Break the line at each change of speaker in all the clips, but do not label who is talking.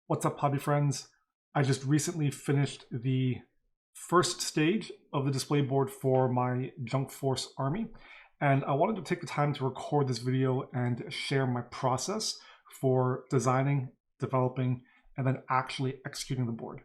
What's up, hobby friends? I just recently finished the first stage of the display board for my Junkforce army, and I wanted to take the time to record this video and share my process for designing, developing, and then actually executing the board.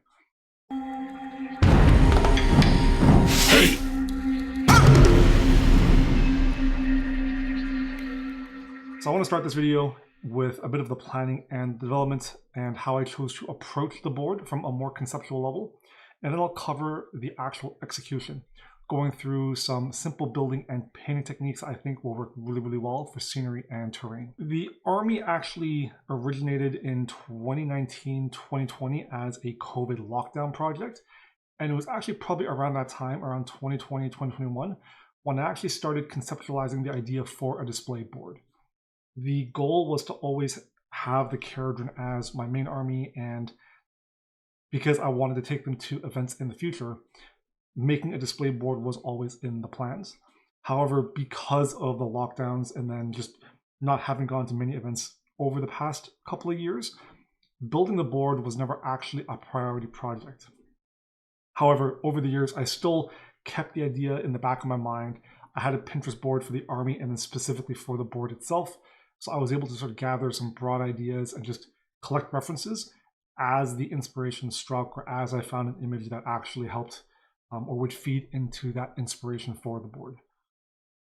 So I want to start this video with a bit of the planning and development and how I chose to approach the board from a more conceptual level. And then I'll cover the actual execution, going through some simple building and painting techniques I think will work really, really well for scenery and terrain. The army actually originated in 2019, 2020 as a COVID lockdown project. And it was actually probably around that time, around 2020, 2021, when I actually started conceptualizing the idea for a display board. The goal was to always have the Caradron as my main army, and because I wanted to take them to events in the future, making a display board was always in the plans. However, because of the lockdowns and then just not having gone to many events over the past couple of years, building the board was never actually a priority project. However, over the years, I still kept the idea in the back of my mind. I had a Pinterest board for the army and then specifically for the board itself. So I was able to sort of gather some broad ideas and just collect references as the inspiration struck or as I found an image that actually helped or would feed into that inspiration for the board.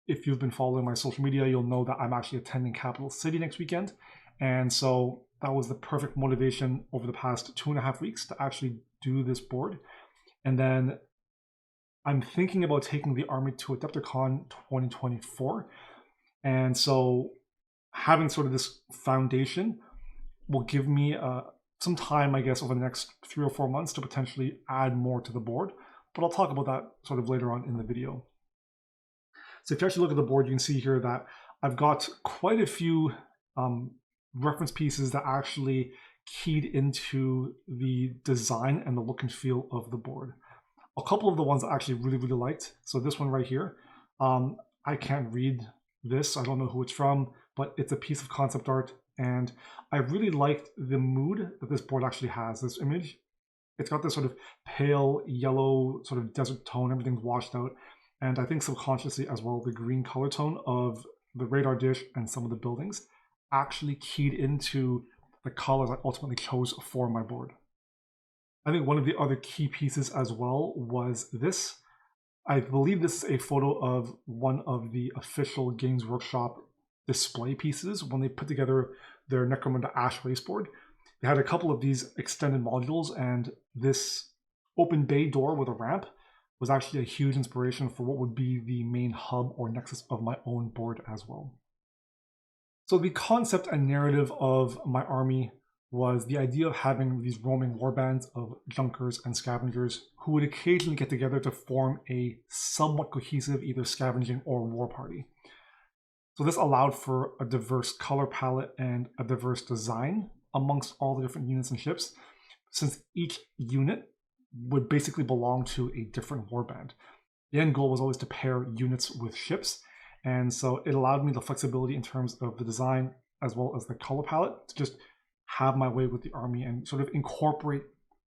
If you've been following my social media, you'll know that I'm actually attending Capital City next weekend. And so that was the perfect motivation over the past 2.5 weeks to actually do this board. And then I'm thinking about taking the army to Adepticon 2024. And so having sort of this foundation will give me some time, I guess, over the next 3 or 4 months to potentially add more to the board. But I'll talk about that sort of later on in the video. So if you actually look at the board, you can see here that I've got quite a few reference pieces that actually keyed into the design and the look and feel of the board. A couple of the ones I actually really, really liked. So this one right here, I can't read this. I don't know who it's from, but it's a piece of concept art. And I really liked the mood that this board actually has. This image, it's got this sort of pale yellow sort of desert tone. Everything's washed out. And I think subconsciously as well, the green color tone of the radar dish and some of the buildings actually keyed into the colors I ultimately chose for my board. I think one of the other key pieces as well was this. I believe this is a photo of one of the official Games Workshop display pieces when they put together their Necromunda Ash race board. They had a couple of these extended modules, and this open bay door with a ramp was actually a huge inspiration for what would be the main hub or nexus of my own board as well. So the concept and narrative of my army was the idea of having these roaming warbands of junkers and scavengers who would occasionally get together to form a somewhat cohesive either scavenging or war party. So this allowed for a diverse color palette and a diverse design amongst all the different units and ships, since each unit would basically belong to a different warband. The end goal was always to pair units with ships, and so it allowed me the flexibility in terms of the design as well as the color palette to just have my way with the army and sort of incorporate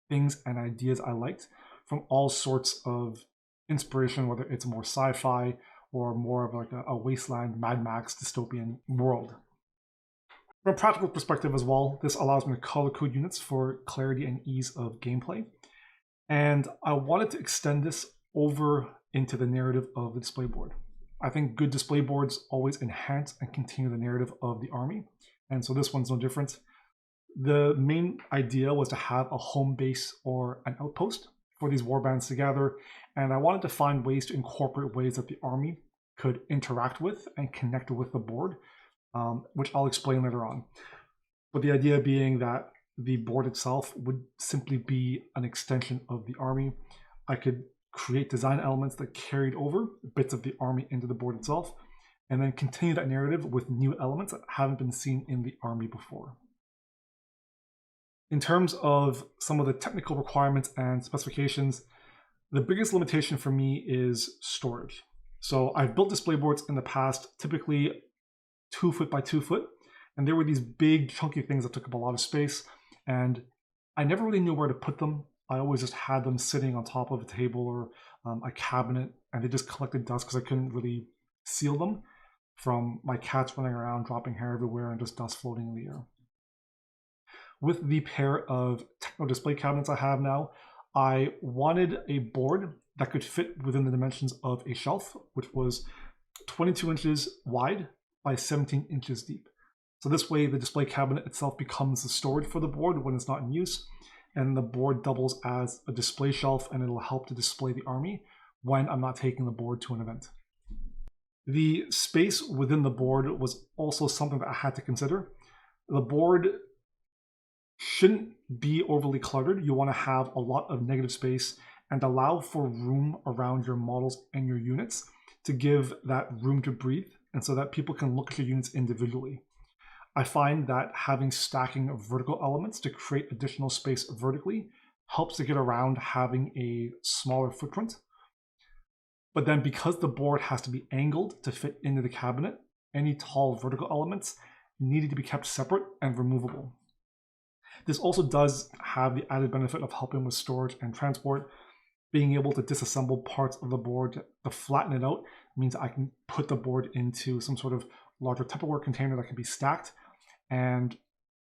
things and ideas I liked from all sorts of inspiration, whether it's more sci-fi or more of like a wasteland Mad Max dystopian world. From a practical perspective as well, this allows me to color code units for clarity and ease of gameplay. And I wanted to extend this over into the narrative of the display board. I think good display boards always enhance and continue the narrative of the army. And so this one's no different. The main idea was to have a home base or an outpost for these warbands to gather, and I wanted to find ways to incorporate ways that the army could interact with and connect with the board, which I'll explain later on. But the idea being that the board itself would simply be an extension of the army. I could create design elements that carried over bits of the army into the board itself, and then continue that narrative with new elements that haven't been seen in the army before. In terms of some of the technical requirements and specifications, the biggest limitation for me is storage. So I've built display boards in the past, typically 2 foot by 2 foot, and there were these big chunky things that took up a lot of space. And I never really knew where to put them. I always just had them sitting on top of a table or a cabinet, and they just collected dust because I couldn't really seal them from my cats running around, dropping hair everywhere, and just dust floating in the air. With the pair of techno display cabinets I have now, I wanted a board that could fit within the dimensions of a shelf, which was 22 inches wide by 17 inches deep. So this way the display cabinet itself becomes the storage for the board when it's not in use, and the board doubles as a display shelf, and it'll help to display the army when I'm not taking the board to an event. The space within the board was also something that I had to consider. The board shouldn't be overly cluttered. You want to have a lot of negative space and allow for room around your models and your units to give that room to breathe, and so that people can look at your units individually. I find that having stacking of vertical elements to create additional space vertically helps to get around having a smaller footprint. But then because the board has to be angled to fit into the cabinet, any tall vertical elements needed to be kept separate and removable. This also does have the added benefit of helping with storage and transport. Being able to disassemble parts of the board to flatten it out means I can put the board into some sort of larger Tupperware container that can be stacked. And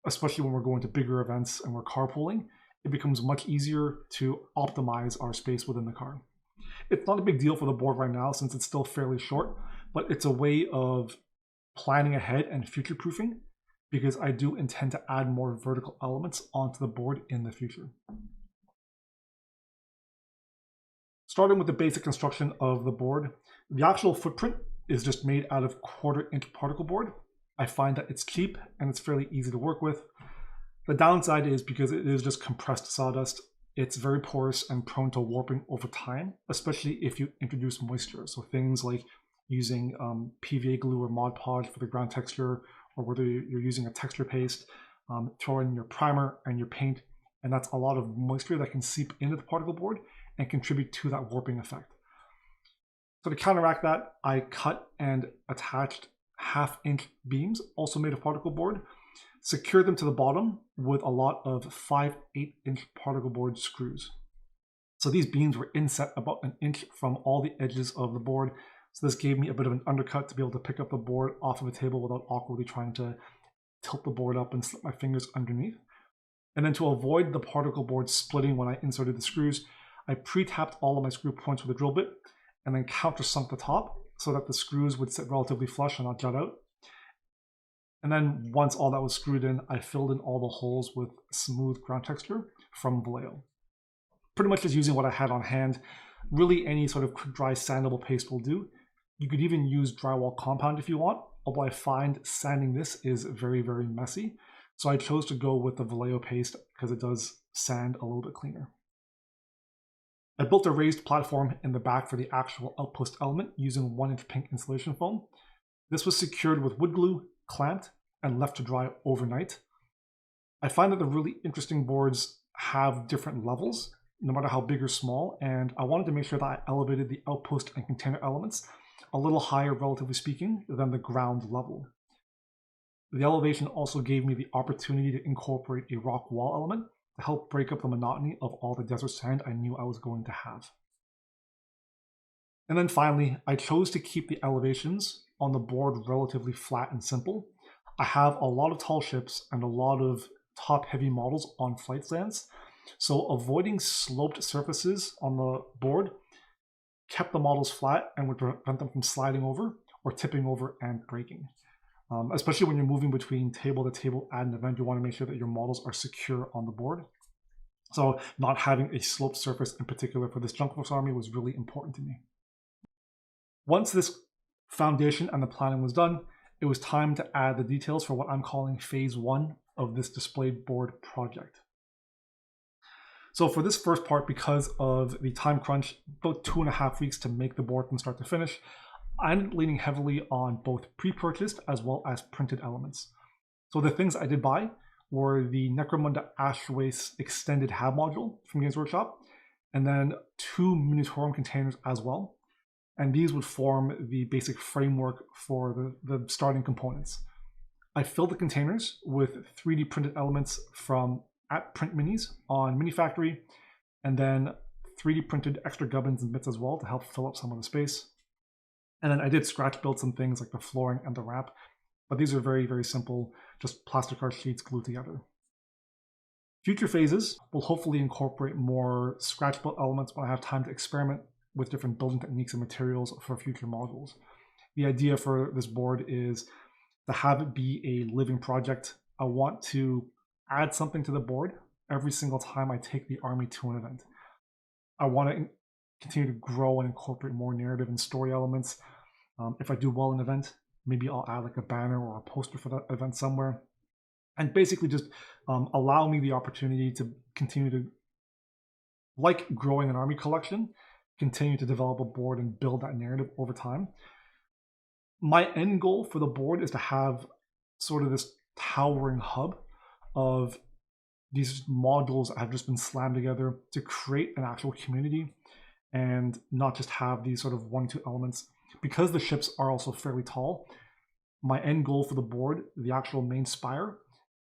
especially when we're going to bigger events and we're carpooling, it becomes much easier to optimize our space within the car. It's not a big deal for the board right now since it's still fairly short, but it's a way of planning ahead and future-proofing, because I do intend to add more vertical elements onto the board in the future. Starting with the basic construction of the board, the actual footprint is just made out of 1/4-inch particle board. I find that it's cheap and it's fairly easy to work with. The downside is because it is just compressed sawdust, it's very porous and prone to warping over time, especially if you introduce moisture. So things like using PVA glue or Mod Podge for the ground texture, or whether you're using a texture paste, throw in your primer and your paint, and that's a lot of moisture that can seep into the particle board and contribute to that warping effect. So to counteract that, I cut and attached 1/2-inch beams, also made of particle board, secured them to the bottom with a lot of 5/8-inch particle board screws. So these beams were inset about 1 inch from all the edges of the board. So this gave me a bit of an undercut to be able to pick up the board off of a table without awkwardly trying to tilt the board up and slip my fingers underneath. And then to avoid the particle board splitting when I inserted the screws, I pre-tapped all of my screw points with a drill bit and then countersunk the top so that the screws would sit relatively flush and not jut out. And then once all that was screwed in, I filled in all the holes with smooth ground texture from Vallejo. Pretty much just using what I had on hand. Really any sort of quick dry sandable paste will do. You could even use drywall compound if you want, although I find sanding this is very, very messy. So I chose to go with the Vallejo paste because it does sand a little bit cleaner. I built a raised platform in the back for the actual outpost element using 1-inch pink insulation foam. This was secured with wood glue, clamped, and left to dry overnight. I find that the really interesting boards have different levels, no matter how big or small, and I wanted to make sure that I elevated the outpost and container elements a little higher, relatively speaking, than the ground level. The elevation also gave me the opportunity to incorporate a rock wall element to help break up the monotony of all the desert sand I knew I was going to have. And then finally, I chose to keep the elevations on the board relatively flat and simple. I have a lot of tall ships and a lot of top-heavy models on flight stands, so avoiding sloped surfaces on the board kept the models flat and would prevent them from sliding over or tipping over and breaking. Especially when you're moving between table to table at an event, you want to make sure that your models are secure on the board. So not having a sloped surface in particular for this Junkforce army was really important to me. Once this foundation and the planning was done, it was time to add the details for what I'm calling phase 1 of this displayed board project. So for this first part, because of the time crunch, about 2.5 weeks to make the board from start to finish, I'm leaning heavily on both pre-purchased as well as printed elements. So the things I did buy were the Necromunda Ashways extended hab module from Games Workshop, and then 2 Minotaurium containers as well. And these would form the basic framework for the starting components. I filled the containers with 3D printed elements from at Print Minis on Mini Factory, and then 3D printed extra gubbins and bits as well to help fill up some of the space. And then I did scratch build some things like the flooring and the ramp, but these are very, very simple, just plastic art sheets glued together. Future phases will hopefully incorporate more scratch built elements when I have time to experiment with different building techniques and materials for future modules. The idea for this board is to have it be a living project. I want to add something to the board every single time I take the army to an event. I want to continue to grow and incorporate more narrative and story elements. If I do well in an event, maybe I'll add like a banner or a poster for that event somewhere. And basically just allow me the opportunity to continue to, like growing an army collection, continue to develop a board and build that narrative over time. My end goal for the board is to have sort of this towering hub of these modules that have just been slammed together to create an actual community and not just have these sort of 1-2 elements. Because the ships are also fairly tall, my end goal for the board, the actual main spire,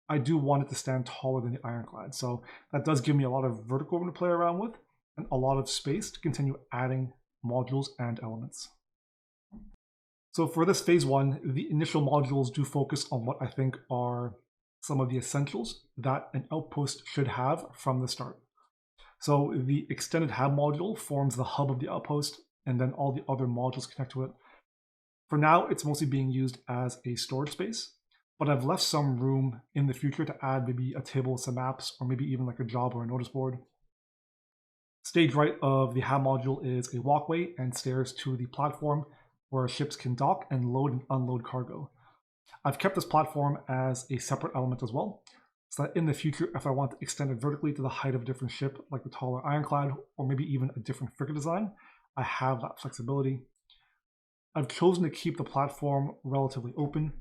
I do want it to stand taller than the ironclad. So that does give me a lot of vertical room to play around with and a lot of space to continue adding modules and elements. So for this phase 1, the initial modules do focus on what I think are some of the essentials that an outpost should have from the start. So the extended hab module forms the hub of the outpost, and then all the other modules connect to it. For now, it's mostly being used as a storage space, but I've left some room in the future to add maybe a table with some maps, or maybe even like a job or a notice board. Stage right of the hab module is a walkway and stairs to the platform where ships can dock and load and unload cargo. I've kept this platform as a separate element as well, so that in the future, if I want to extend it vertically to the height of a different ship, like the taller ironclad, or maybe even a different frigate design, I have that flexibility. I've chosen to keep the platform relatively open,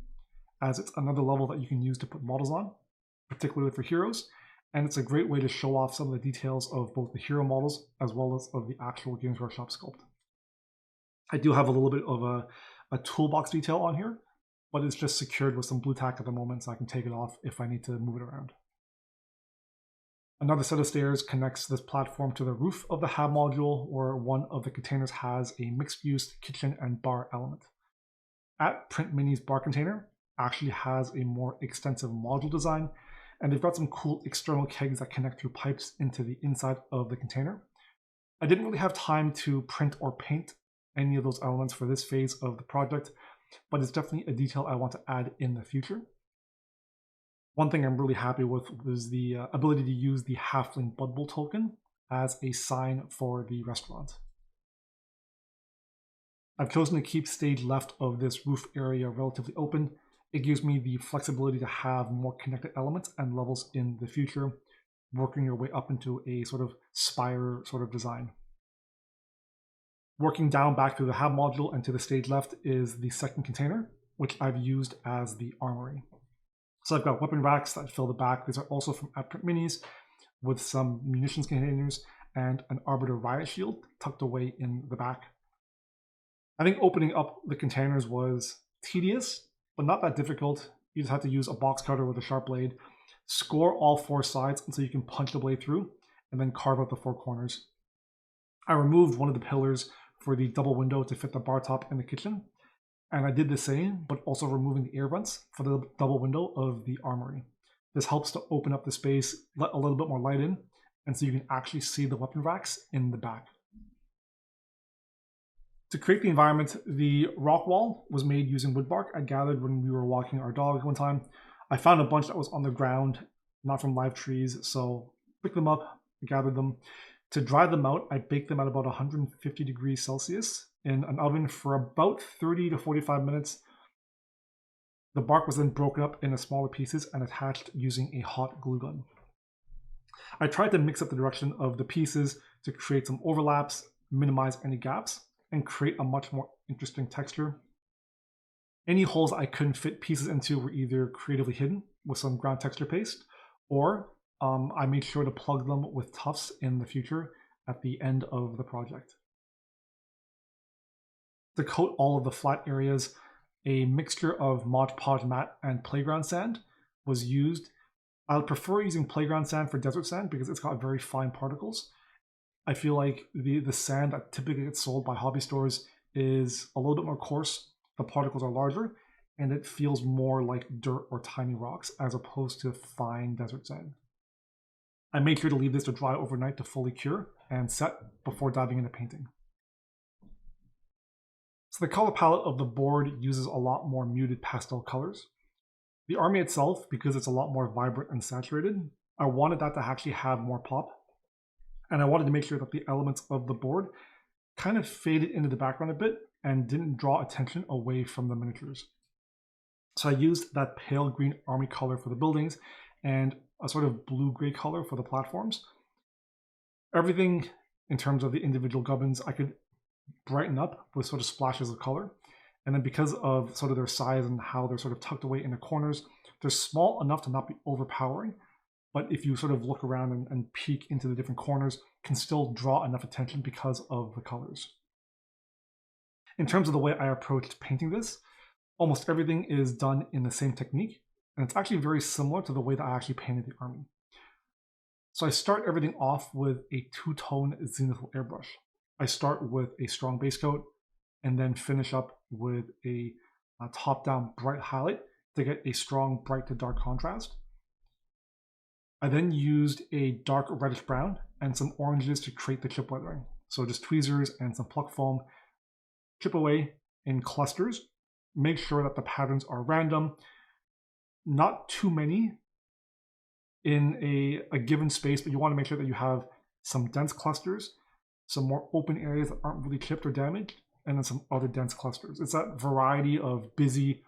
as it's another level that you can use to put models on, particularly for heroes, and it's a great way to show off some of the details of both the hero models as well as of the actual Games Workshop sculpt. I do have a little bit of a toolbox detail on here, but it's just secured with some blue tack at the moment, so I can take it off if I need to move it around. Another set of stairs connects this platform to the roof of the hab module, where one of the containers has a mixed-use kitchen and bar element. At Print Mini's bar container actually has a more extensive module design, and they've got some cool external kegs that connect through pipes into the inside of the container. I didn't really have time to print or paint any of those elements for this phase of the project, but it's definitely a detail I want to add in the future. One thing I'm really happy with was the ability to use the Halfling Blood Bowl token as a sign for the restaurant. I've chosen to keep stage left of this roof area relatively open. It gives me the flexibility to have more connected elements and levels in the future, working your way up into a sort of spire sort of design. Working down back through the hab module and to the stage left is the second container, which I've used as the armory. So I've got weapon racks that fill the back. These are also from Print Minis, with some munitions containers and an Arbiter riot shield tucked away in the back. I think opening up the containers was tedious, but not that difficult. You just have to use a box cutter with a sharp blade, score all 4 sides until you can punch the blade through, and then carve out the 4 corners. I removed one of the pillars for the double window to fit the bar top in the kitchen, and I did the same, but also removing the air vents for the double window of the armory. This helps to open up the space, let a little bit more light in, and so you can actually see the weapon racks in the back. To create the environment, the rock wall was made using wood bark I gathered when we were walking our dog one time. I found a bunch that was on the ground, not from live trees, so picked them up, gathered them. To dry them out, I baked them at about 150 degrees Celsius in an oven for about 30 to 45 minutes. The bark was then broken up into smaller pieces and attached using a hot glue gun. I tried to mix up the direction of the pieces to create some overlaps, minimize any gaps, and create a much more interesting texture. Any holes I couldn't fit pieces into were either creatively hidden with some ground texture paste, or I made sure to plug them with tufts in the future at the end of the project. To coat all of the flat areas, a mixture of Mod Podge mat and playground sand was used, I prefer using playground sand for desert sand because it's got very fine particles. I feel like the sand that typically gets sold by hobby stores is a little bit more coarse, the particles are larger, and it feels more like dirt or tiny rocks as opposed to fine desert sand. I made sure to leave this to dry overnight to fully cure and set before diving into painting. So the color palette of the board uses a lot more muted pastel colors. The army itself, because it's a lot more vibrant and saturated, I wanted that to actually have more pop. And I wanted to make sure that the elements of the board kind of faded into the background a bit and didn't draw attention away from the miniatures. So I used that pale green army color for the buildings and a sort of blue-gray color for the platforms. Everything in terms of the individual gubbins, I could brighten up with sort of splashes of color. And then because of sort of their size and how they're sort of tucked away in the corners, they're small enough to not be overpowering. But if you sort of look around and peek into the different corners, can still draw enough attention because of the colors. In terms of the way I approached painting this, almost everything is done in the same technique, and it's actually very similar to the way that I actually painted the army. So I start everything off with a two-tone zenithal airbrush. I start with a strong base coat and then finish up with a top-down bright highlight to get a strong bright to dark contrast. I then used a dark reddish brown and some oranges to create the chip weathering. So just tweezers and some pluck foam, chip away in clusters, make sure that the patterns are random, not too many in a given space, but you want to make sure that you have some dense clusters, some more open areas that aren't really chipped or damaged, and then some other dense clusters. It's that variety of busy,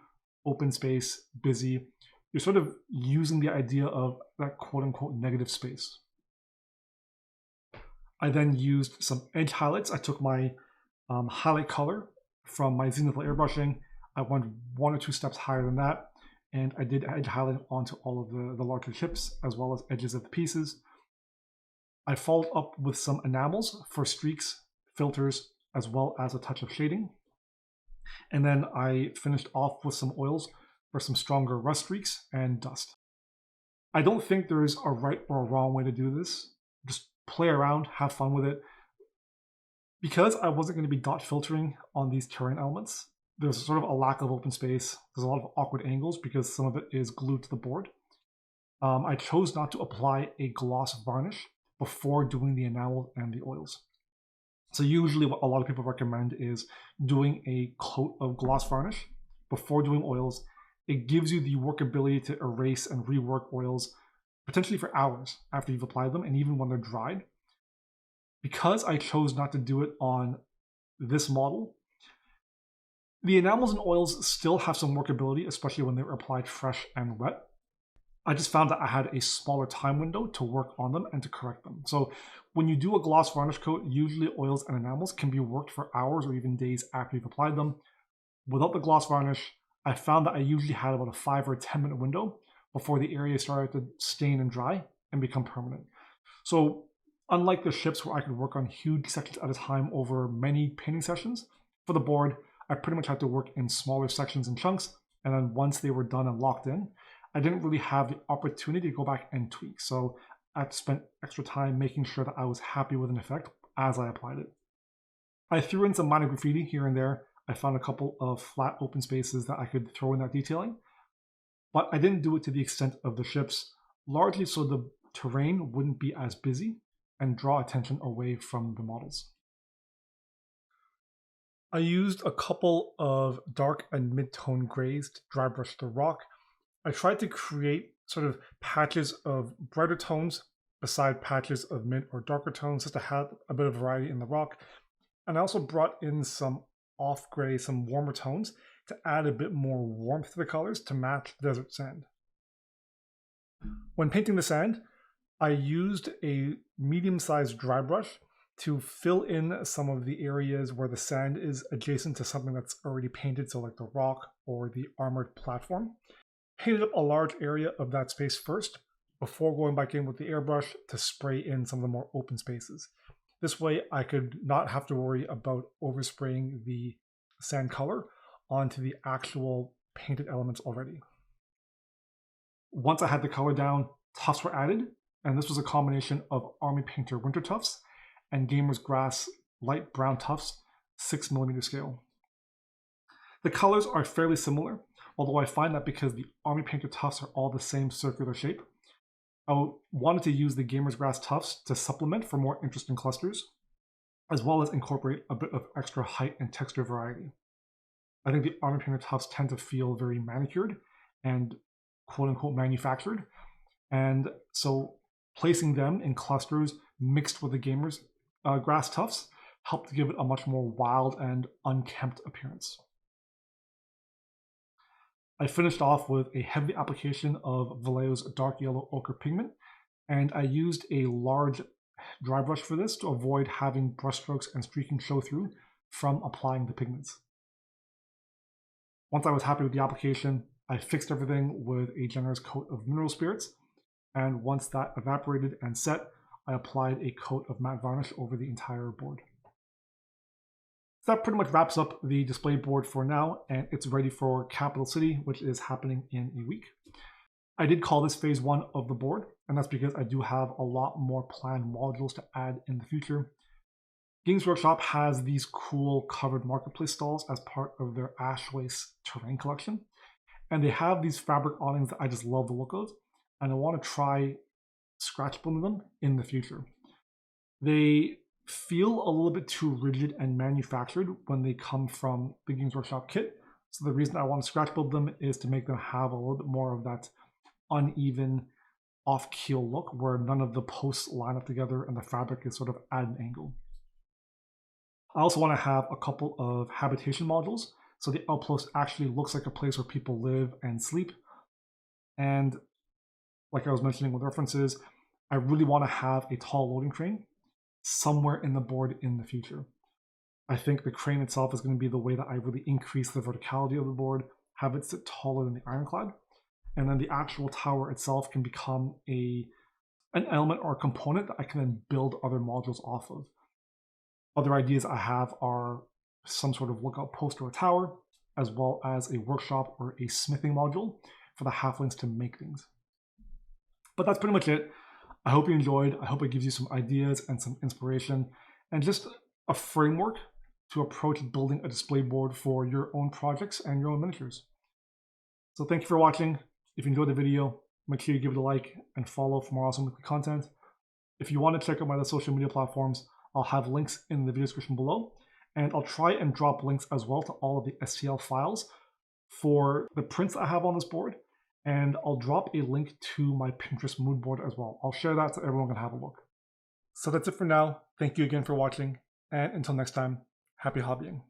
open space, busy. You're sort of using the idea of that quote-unquote negative space. I then used some edge highlights. I took my highlight color from my zenithal airbrushing. I went 1 or 2 steps higher than that, and I did edge highlight onto all of the larger chips as well as edges of the pieces. I followed up with some enamels for streaks, filters, as well as a touch of shading. And then I finished off with some oils for some stronger rust streaks and dust. I don't think there's a right or a wrong way to do this. Just play around, have fun with it. Because I wasn't going to be dot filtering on these terrain elements, there's sort of a lack of open space. There's a lot of awkward angles because some of it is glued to the board. I chose not to apply a gloss varnish before doing the enamel and the oils. So usually what a lot of people recommend is doing a coat of gloss varnish before doing oils. It gives you the workability to erase and rework oils potentially for hours after you've applied them and even when they're dried. Because I chose not to do it on this model, the enamels and oils still have some workability, especially when they're applied fresh and wet. I just found that I had a smaller time window to work on them and to correct them. So when you do a gloss varnish coat, usually oils and enamels can be worked for hours or even days after you've applied them. Without the gloss varnish, I found that I usually had about a 5 or 10 minute window before the area started to stain and dry and become permanent. So unlike the ships where I could work on huge sections at a time over many painting sessions, for the board, I pretty much had to work in smaller sections and chunks, and then once they were done and locked in, I didn't really have the opportunity to go back and tweak. So I spent extra time making sure that I was happy with an effect as I applied it. I threw in some minor graffiti here and there. I found a couple of flat open spaces that I could throw in that detailing, but I didn't do it to the extent of the ships, largely so the terrain wouldn't be as busy and draw attention away from the models. I used a couple of dark and mid-tone grays to dry brush the rock. I tried to create sort of patches of brighter tones beside patches of mid or darker tones just to have a bit of variety in the rock. And I also brought in some off gray, some warmer tones to add a bit more warmth to the colors to match desert sand. When painting the sand, I used a medium-sized dry brush to fill in some of the areas where the sand is adjacent to something that's already painted, so like the rock or the armored platform. Painted up a large area of that space first before going back in with the airbrush to spray in some of the more open spaces. This way I could not have to worry about overspraying the sand color onto the actual painted elements already. Once I had the color down, tufts were added, and this was a combination of Army Painter winter tufts and Gamer's Grass light brown tufts, 6mm scale. The colors are fairly similar, although I find that because the Army Painter tufts are all the same circular shape, I wanted to use the Gamer's Grass tufts to supplement for more interesting clusters, as well as incorporate a bit of extra height and texture variety. I think the Army Painter tufts tend to feel very manicured and quote-unquote manufactured, and so placing them in clusters mixed with the Gamer's Grass tufts helped to give it a much more wild and unkempt appearance. I finished off with a heavy application of Vallejo's dark yellow ochre pigment, and I used a large dry brush for this to avoid having brushstrokes and streaking show through from applying the pigments. Once I was happy with the application, I fixed everything with a generous coat of mineral spirits, and once that evaporated and set, I applied a coat of matte varnish over the entire board. So that pretty much wraps up the display board for now, and it's ready for Capital City, which is happening in a week. I did call this phase 1 of the board, and that's because I do have a lot more planned modules to add in the future. Games Workshop has these cool covered marketplace stalls as part of their Ashways terrain collection, and they have these fabric awnings that I just love the look of, and I want to try scratch building them in the future. They feel a little bit too rigid and manufactured when they come from the Games Workshop kit, so the reason I want to scratch build them is to make them have a little bit more of that uneven off-keel look where none of the posts line up together and the fabric is sort of at an angle. I also want to have a couple of habitation modules, so the outpost actually looks like a place where people live and sleep. And like I was mentioning with references, I really want to have a tall loading crane somewhere in the board in the future. I think the crane itself is going to be the way that I really increase the verticality of the board, have it sit taller than the ironclad, and then the actual tower itself can become an element or a component that I can then build other modules off of. Other ideas I have are some sort of lookout post or a tower, as well as a workshop or a smithing module for the halflings to make things. But that's pretty much it. I hope you enjoyed. I hope it gives you some ideas and some inspiration and just a framework to approach building a display board for your own projects and your own miniatures. So thank you for watching. If you enjoyed the video, make sure you give it a like and follow for more awesome weekly content. If you want to check out my other social media platforms, I'll have links in the video description below, and I'll try and drop links as well to all of the STL files for the prints I have on this board, and I'll drop a link to my Pinterest mood board as well. I'll share that so everyone can have a look. So that's it for now. Thank you again for watching, and until next time, happy hobbying.